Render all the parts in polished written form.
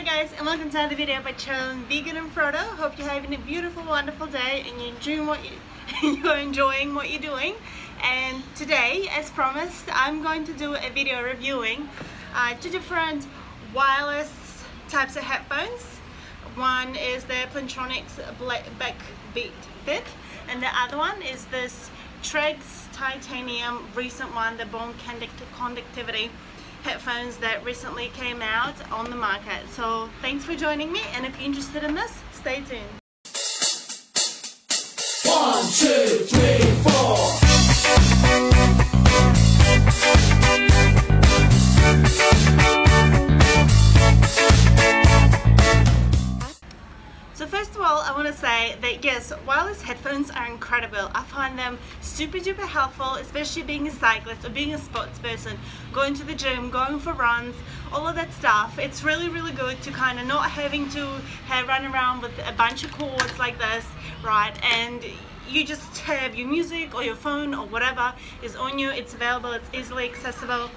guys, and welcome to another video by Challenge Vegan and Frodo. Hope you're having a beautiful, wonderful day and you're enjoying what you're doing. And today, as promised, I'm going to do a video reviewing two different wireless types of headphones. One is the Plantronics BackBeat Fit, and the other one is this TRAXZ titanium recent one, the bone conductivity headphones that recently came out on the market. So thanks for joining me, and if you're interested in this, stay tuned. 1, 2, 3, 4. So first of all, I want to say that yes, wireless headphones are incredible. I find them super duper helpful, especially being a cyclist or being a sports person, going to the gym, going for runs, all of that stuff. It's really good to kind of not having to run around with a bunch of cords like this, right? And you just have your music or your phone or whatever is on you. It's available, it's easily accessible,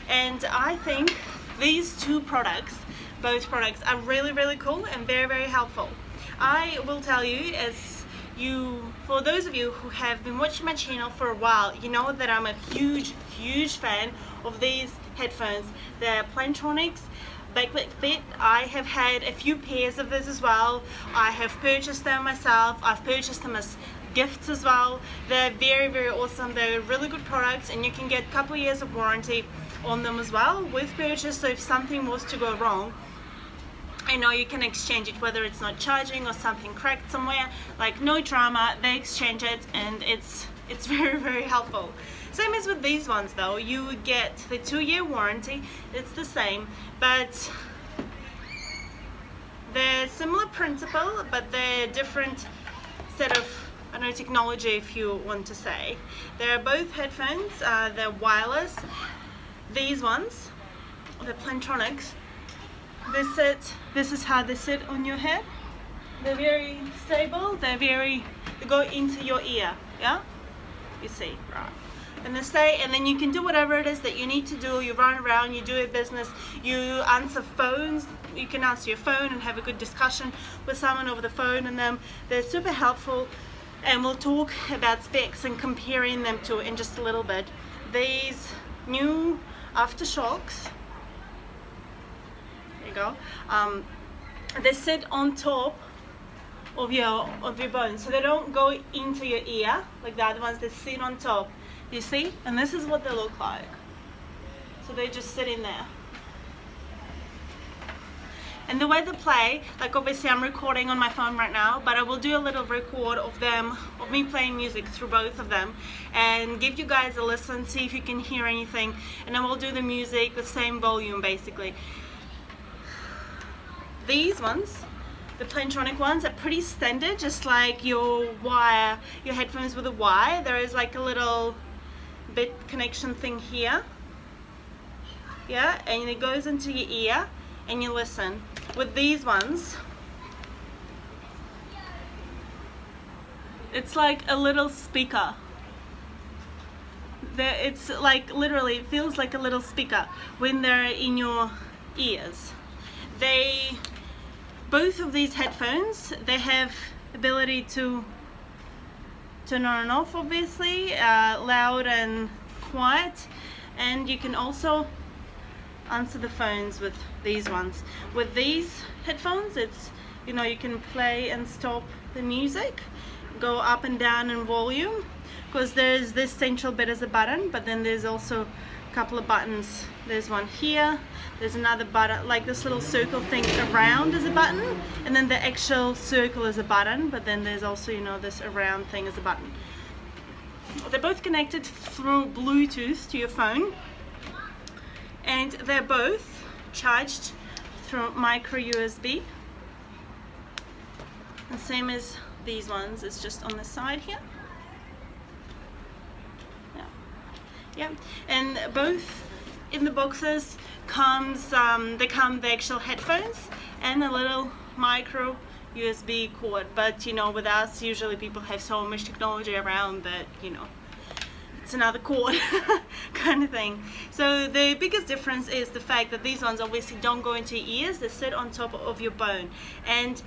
and I think these two products, both products, are really cool and very helpful. I will tell you, for those of you who have been watching my channel for a while, you know that I'm a huge fan of these headphones, the Plantronics BackBeat Fit. I have had a few pairs of this as well. I have purchased them myself. I've purchased them as gifts as well. They're very awesome. They're really good products, and you can get a couple of years of warranty on them as well with purchase. So if something was to go wrong, I know you can exchange it, whether it's not charging or something cracked somewhere, like no drama, they exchange it, and it's very helpful. Same as with these ones though, you get the 2-year warranty, it's the same, but they're similar principle, but they're different set of, I don't know, technology, if you want to say. They're both headphones, they're wireless. These ones, the Plantronics, this is how they sit on your head. They're very stable, they go into your ear, yeah? You see, right? And they stay, and then you can do whatever it is that you need to do. You run around, you do your business, you answer phones, you can answer your phone and have a good discussion with someone over the phone, and they're super helpful, and we'll talk about specs and comparing them to in just a little bit. These new aftershocks, go. They sit on top of your bone, so they don't go into your ear like the other ones. They sit on top, you see, and this is what they look like. So they just sit in there, and the way they play, like obviously I'm recording on my phone right now, but I will do a little record of me playing music through both of them and give you guys a listen, see if you can hear anything, and then we'll do the music the same volume basically. These ones, the Plantronic ones, are pretty standard, just like your headphones with a wire. There is like a little bit connection thing here, yeah, and it goes into your ear and you listen. With these ones, it's like a little speaker. It's like literally, it feels like a little speaker when they're in your ears. Both of these headphones, they have ability to turn on and off, obviously, loud and quiet, and you can also answer the phones with these ones. With these headphones, it's, you know, you can play and stop the music, go up and down in volume, because there's this central bit as a button, but then there's also a couple of buttons. There's one here, there's another button, like this little circle thing around is a button, and then the actual circle is a button, but then there's also, you know, this around thing is a button. They're both connected through Bluetooth to your phone, and they're both charged through micro USB. The same as these ones, it's just on the side here. Yeah, and both in the boxes comes they come the actual headphones and a little micro USB cord, but you know, with us usually people have so much technology around that, you know, it's another cord kind of thing. So the biggest difference is the fact that these ones obviously don't go into your ears, they sit on top of your bone. And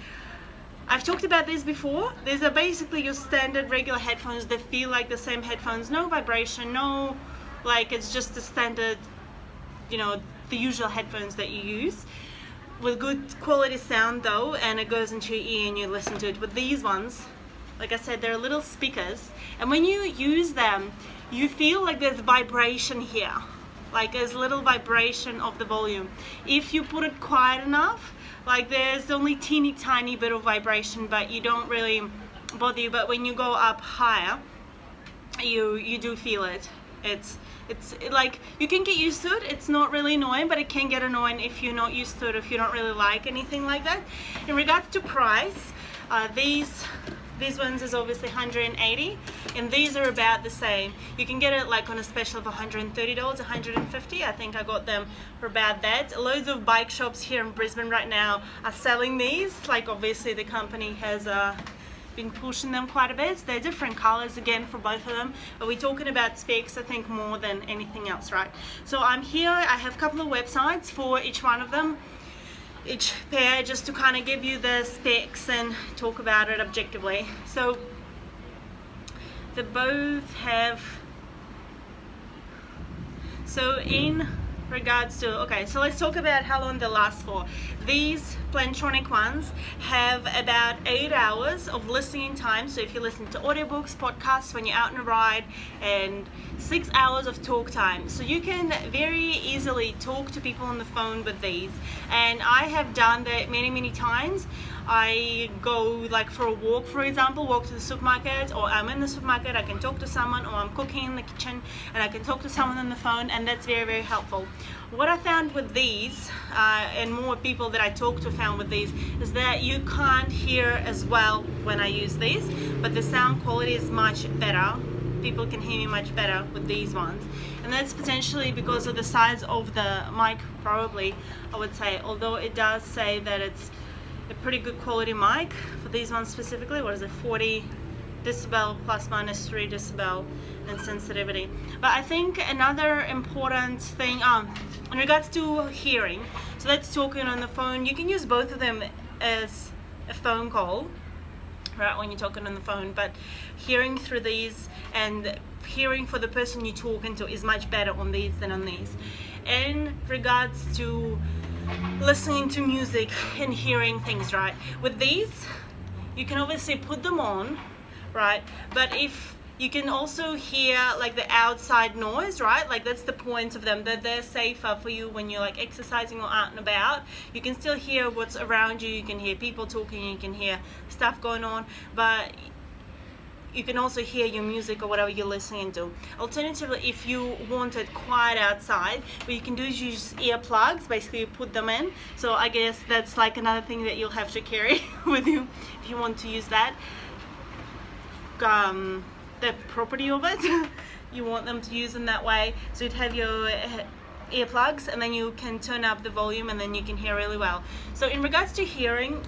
I've talked about this before. These are basically your standard regular headphones. They feel like the same headphones, no vibration, no, like it's just the standard, you know, the usual headphones that you use, with good quality sound though, and it goes into your ear and you listen to it. With these ones, like I said, they're little speakers, and when you use them, you feel like there's vibration here, like there's little vibration of the volume. If you put it quiet enough, like there's only teeny tiny bit of vibration, but you don't really bother you. But when you go up higher, you do feel it. It's like, you can get used to it. It's not really annoying, but it can get annoying if you're not used to it, if you don't really like anything like that. In regards to price, these ones is obviously $180, and these are about the same. You can get it like on a special of $130, $150. I think I got them for about that. Loads of bike shops here in Brisbane right now are selling these. Like obviously the company has been pushing them quite a bit. They're different colors again for both of them, but we're talking about specs I think more than anything else, right? So I'm here, I have a couple of websites for each one of them, each pair, just to kind of give you the specs and talk about it objectively. So they both have, so in regards to, okay, so let's talk about how long they last for. These Plantronic ones have about 8 hours of listening time, so if you listen to audiobooks, podcasts when you're out on a ride, and 6 hours of talk time. So you can very easily talk to people on the phone with these, and I have done that many times. I go like for a walk, for example, walk to the supermarket, or I'm in the supermarket, I can talk to someone, or I'm cooking in the kitchen and I can talk to someone on the phone, and that's very helpful. What I found with these, and more people that I talk to found with these, is that you can't hear as well when I use these, but the sound quality is much better. People can hear me much better with these ones, and that's potentially because of the size of the mic, probably, I would say, although it does say that it's a pretty good quality mic for these ones specifically. What is it, 40 decibel plus minus 3 decibel and sensitivity. But I think another important thing in regards to hearing, so that's talking on the phone, you can use both of them as a phone call, right, when you're talking on the phone, but hearing through these and hearing for the person you're talking to is much better on these than on these. In regards to listening to music and hearing things, right, with these you can obviously put them on, right, but if you can also hear like the outside noise, right, like that's the point of them, that they're safer for you when you're like exercising or out and about. You can still hear what's around you, you can hear people talking, you can hear stuff going on, but you can also hear your music or whatever you're listening to. Alternatively, if you want it quiet outside, what you can do is use earplugs. Basically you put them in, so I guess that's like another thing that you'll have to carry with you if you want to use that. The property of it, you want them to use them that way, so you'd have your earplugs and then you can turn up the volume and then you can hear really well. So in regards to hearing,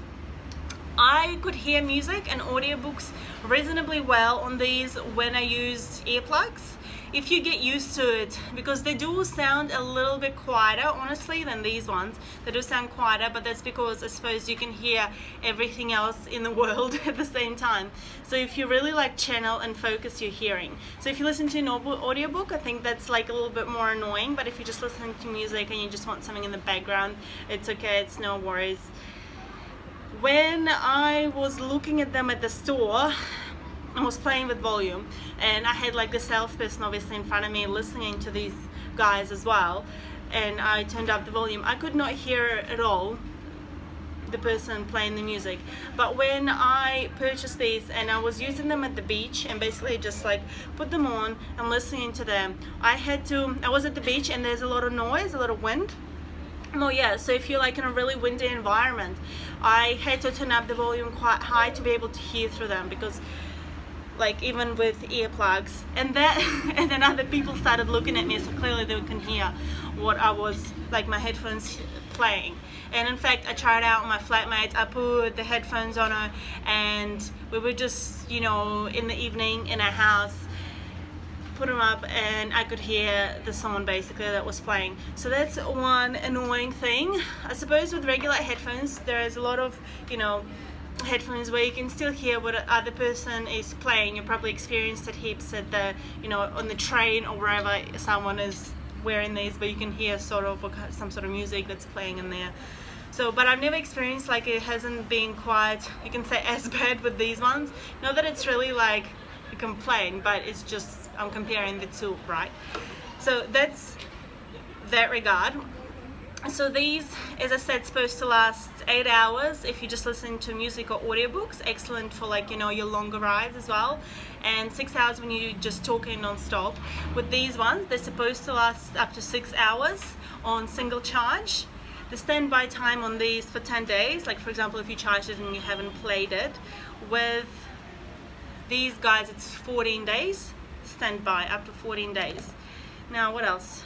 I could hear music and audiobooks reasonably well on these when I use earplugs. If you get used to it, because they do sound a little bit quieter honestly than these ones, they do sound quieter, but that's because I suppose you can hear everything else in the world at the same time. So if you really like channel and focus your hearing, so if you listen to an audiobook, I think that's like a little bit more annoying, but if you're just listening to music and you just want something in the background, it's okay, it's no worries. When I was looking at them at the store, I was playing with volume, and I had like the salesperson obviously in front of me listening to these guys as well, and I turned up the volume. I could not hear at all the person playing the music, but when I purchased these and I was using them at the beach and basically just like put them on and listening to them, I was at the beach and there's a lot of noise, a lot of wind. Oh yeah, so if you're like in a really windy environment, I had to turn up the volume quite high to be able to hear through them, because like even with earplugs, and then other people started looking at me, so clearly they can hear what I was, like my headphones playing. And in fact I tried out my flatmate, I put the headphones on her and we were just, you know, in the evening in our house put them up and I could hear the song basically that was playing. So that's one annoying thing. I suppose with regular headphones there is a lot of, you know, headphones where you can still hear what other person is playing. You probably experienced it heaps at the, you know, on the train or wherever someone is wearing these, but you can hear sort of some sort of music that's playing in there. So, but I've never experienced, like, it hasn't been quite, you can say, as bad with these ones. Not that it's really like a complaint, but it's just I'm comparing the two, right? So that's that regard. So these, as I said, supposed to last 8 hours if you just listen to music or audiobooks. Excellent for, like, you know, your longer rides as well. And 6 hours when you just talking non-stop. With these ones, they're supposed to last up to 6 hours on single charge. The standby time on these for 10 days, like for example if you charge it and you haven't played it. With these guys it's 14 days standby, up to 14 days. Now what else?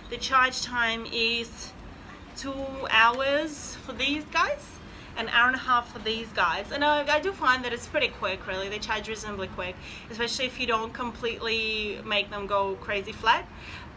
The charge time is 2 hours for these guys, an hour and a half for these guys. And I do find that it's pretty quick, really. They charge reasonably quick, especially if you don't completely make them go crazy flat.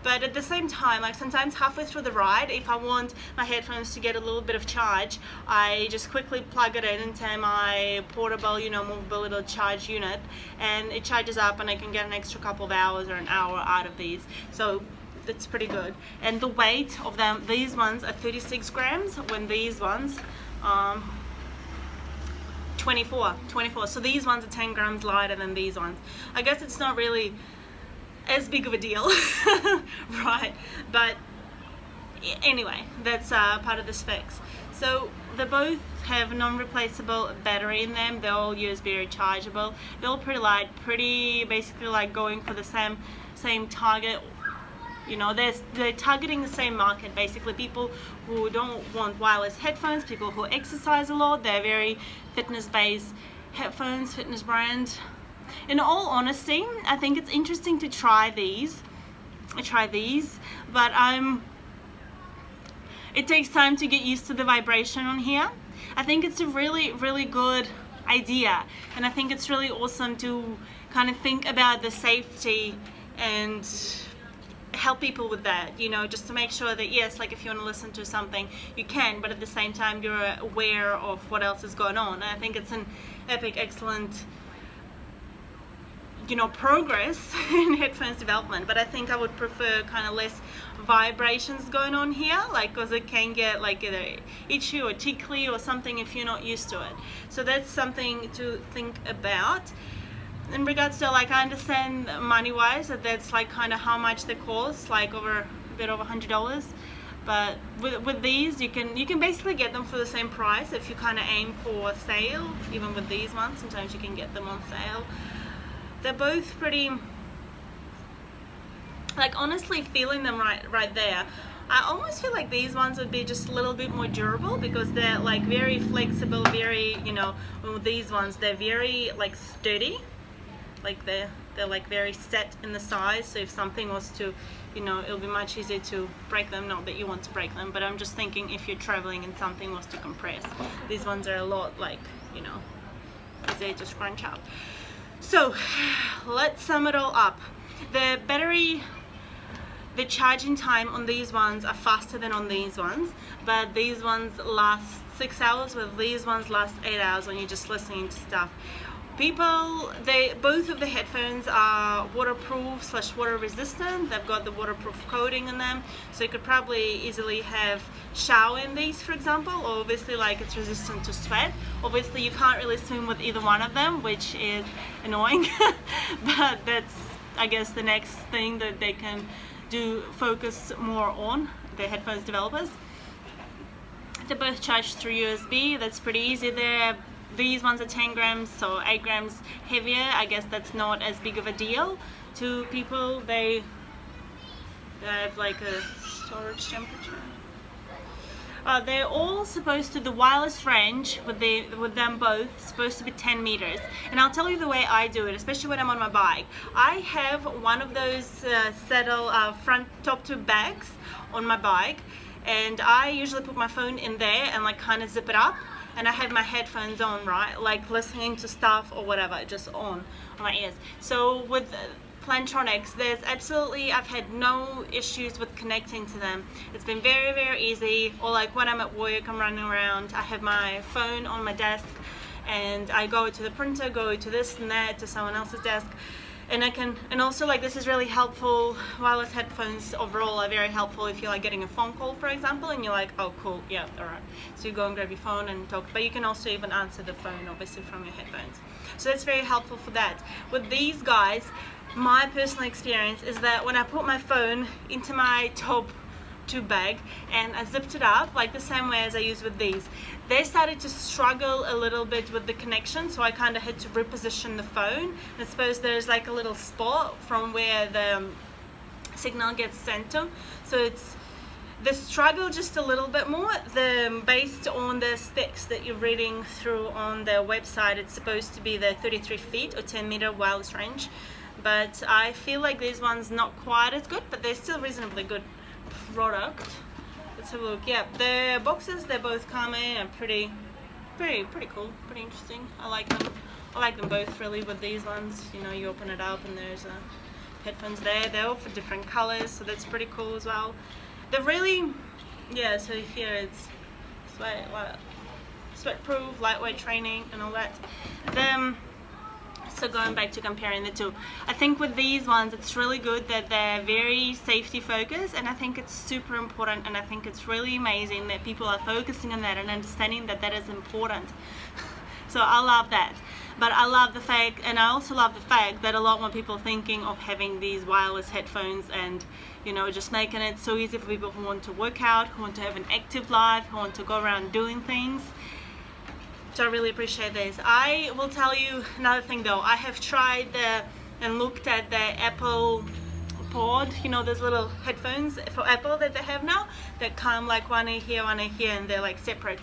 But at the same time, like sometimes halfway through the ride, if I want my headphones to get a little bit of charge, I just quickly plug it in into my portable, you know, movable little charge unit, and it charges up and I can get an extra couple of hours or an hour out of these. So that's pretty good. And the weight of them, these ones are 36 grams, when these ones 24. So these ones are 10 grams lighter than these ones. I guess it's not really as big of a deal, right? But anyway, that's part of the specs. So they both have non-replaceable battery in them. They're all USB rechargeable. They're all pretty light, pretty basically like going for the same target. You know, they're targeting the same market, basically people who don't want wireless headphones, people who exercise a lot. They're very fitness-based headphones, fitness brand. In all honesty, I think it's interesting to try these. But it takes time to get used to the vibration on here. I think it's a really, really good idea, and I think it's really awesome to kind of think about the safety and help people with that, you know, just to make sure that yes, like if you want to listen to something you can, but at the same time you're aware of what else is going on. And I think it's an epic, excellent, you know, progress in headphones development. But I think I would prefer kind of less vibrations going on here, like, because it can get like either itchy or tickly or something if you're not used to it. So that's something to think about. In regards to, like, I understand money wise that that's like kind of how much they cost, like a bit over $100. But with these you can basically get them for the same price if you kind of aim for sale. Even with these ones, sometimes you can get them on sale. They're both pretty, like, honestly feeling them right there, I almost feel like these ones would be just a little bit more durable because they're like very flexible, very, you know, with these ones they're very like sturdy, like they're like very set in the size, so if something was to, you know, it'll be much easier to break them. Not that you want to break them, but I'm just thinking if you're traveling and something was to compress, these ones are a lot, like, you know, easier to scrunch up. So let's sum it all up. The battery, the charging time on these ones are faster than on these ones, but these ones last 6 hours, with these ones last 8 hours when you're just listening to stuff. Both of the headphones are waterproof / water resistant. They've got the waterproof coating in them, so you could probably easily have shower in these, for example. Or obviously, like, it's resistant to sweat. Obviously you can't really swim with either one of them, which is annoying. But that's, I guess, the next thing that they can do, focus more on, the headphones developers. They're both charged through USB. That's pretty easy there. These ones are 10 grams, so 8 grams heavier. I guess that's not as big of a deal to people. They have like a storage temperature. They're all supposed to, the wireless range with them both supposed to be 10 meters. And I'll tell you the way I do it, especially when I'm on my bike. I have one of those saddle front top to bags on my bike, and I usually put my phone in there and like kind of zip it up. And I have my headphones on, right, like listening to stuff or whatever, just on my ears. So with Plantronics. I've had no issues with connecting to them. It's been very, very easy. Or like when I'm at work, I'm running around, I have my phone on my desk and I go to the printer, go to this and that, to someone else's desk, and also like this is really helpful. Wireless headphones overall are very helpful if you're like getting a phone call, for example, and you're like, oh cool, yeah, alright, so you go and grab your phone and talk, but you can also even answer the phone obviously from your headphones, so that's very helpful for that. With these guys, my personal experience is that when I put my phone into my top tube bag and I zipped it up like the same way as I use with these, they started to struggle a little bit with the connection, so I kind of had to reposition the phone. I suppose there's like a little spot from where the signal gets sent to, so it's the struggle just a little bit more. Based on the specs that you're reading through on their website, it's supposed to be the 33 feet or 10-meter wireless range, but I feel like these ones not quite as good, but they're still reasonably good product. Let's have a look. Yeah, the boxes, they both come in and pretty cool, pretty interesting. I like them both really. With these ones, you know, you open it up and there's headphones there. They're all for different colors, so that's pretty cool as well. They're really, yeah, so here it's sweat proof, lightweight training and all that. So going back to comparing the two, I think with these ones it's really good that they're very safety focused, and I think it's super important, and I think it's really amazing that people are focusing on that and understanding that that is important. So I love that. But I love the fact, and I also love the fact that a lot more people are thinking of having these wireless headphones and, you know, just making it so easy for people who want to work out, who want to have an active life, who want to go around doing things. So I really appreciate this. I will tell you another thing though. I have tried and looked at the Apple Pod, you know, those little headphones for Apple that they have now that come like one in here, and they're like separate.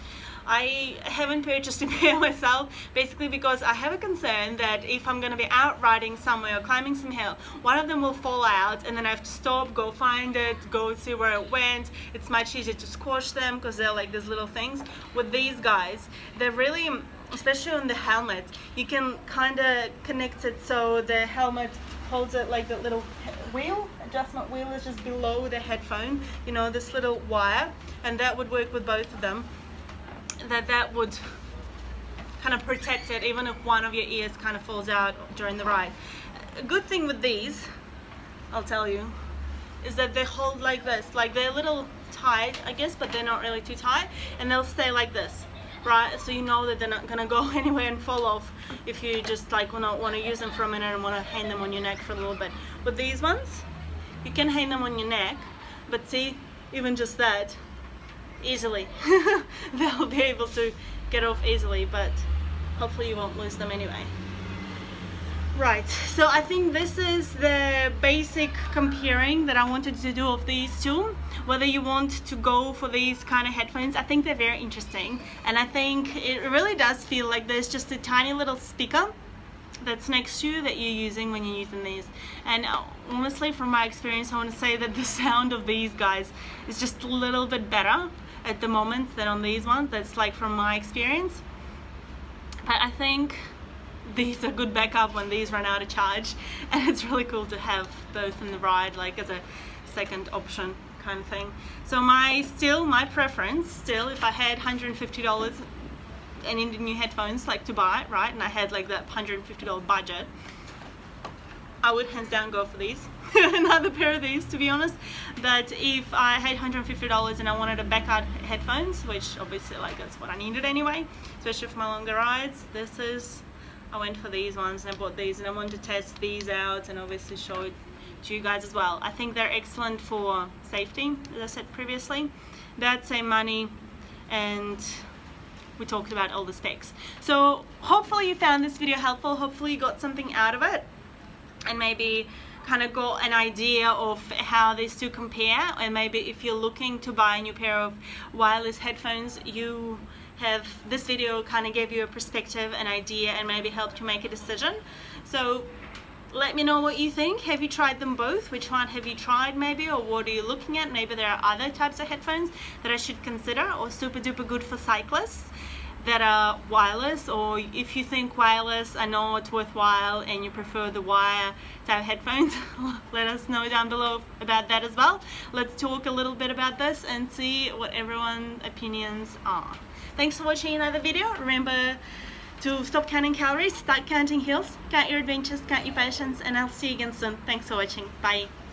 I haven't purchased a pair myself, basically because I have a concern that if I'm going to be out riding somewhere or climbing some hill, one of them will fall out and then I have to stop, go find it, go see where it went. It's much easier to squash them because they're like these little things. With these guys, they're really, especially on the helmet, you can kind of connect it so the helmet holds it like the little wheel, adjustment wheel is just below the headphone, you know, this little wire, and that would work with both of them. That would kind of protect it even if one of your ears kind of falls out during the ride. A good thing with these, I'll tell you, is that they hold like this, like they're a little tight I guess, but they're not really too tight, and they'll stay like this, right? So you know that they're not gonna go anywhere and fall off if you just like want to use them for a minute and want to hang them on your neck for a little bit. With these ones, you can hang them on your neck, but see, even just that, easily they'll be able to get off easily, but hopefully you won't lose them anyway. Right, so I think this is the basic comparing that I wanted to do of these two. Whether you want to go for these kind of headphones, I think they're very interesting, and I think it really does feel like there's just a tiny little speaker that's next to you that you're using when you're using these. And honestly, from my experience, I want to say that the sound of these guys is just a little bit better at the moment than on these ones. That's like from my experience. But I think these are good backup when these run out of charge, and it's really cool to have both in the ride, like as a second option kind of thing. So my preference still, if I had $150 and in the new headphones like to buy, right, and I had like that $150 budget, I would hands down go for these. Another pair of these, to be honest. But if I had $150 and I wanted a backup headphones, which obviously like that's what I needed anyway, especially for my longer rides, I went for these ones and I bought these, and I wanted to test these out and obviously show it to you guys as well. I think they're excellent for safety, as I said previously. That same money, and we talked about all the specs. So hopefully you found this video helpful, hopefully you got something out of it, and maybe kind of got an idea of how these two compare, and maybe if you're looking to buy a new pair of wireless headphones, you have this video kind of gave you a perspective, an idea, and maybe helped you make a decision. So let me know what you think. Have you tried them both? Which one have you tried maybe, or what are you looking at? Maybe there are other types of headphones that I should consider or super duper good for cyclists. that are wireless, or if you think wireless are not worthwhile and you prefer the wire type headphones, let us know down below about that as well. Let's talk a little bit about this and see what everyone's opinions are. Thanks for watching another video. Remember to stop counting calories, start counting hills, count your adventures, count your patience, and I'll see you again soon. Thanks for watching. Bye.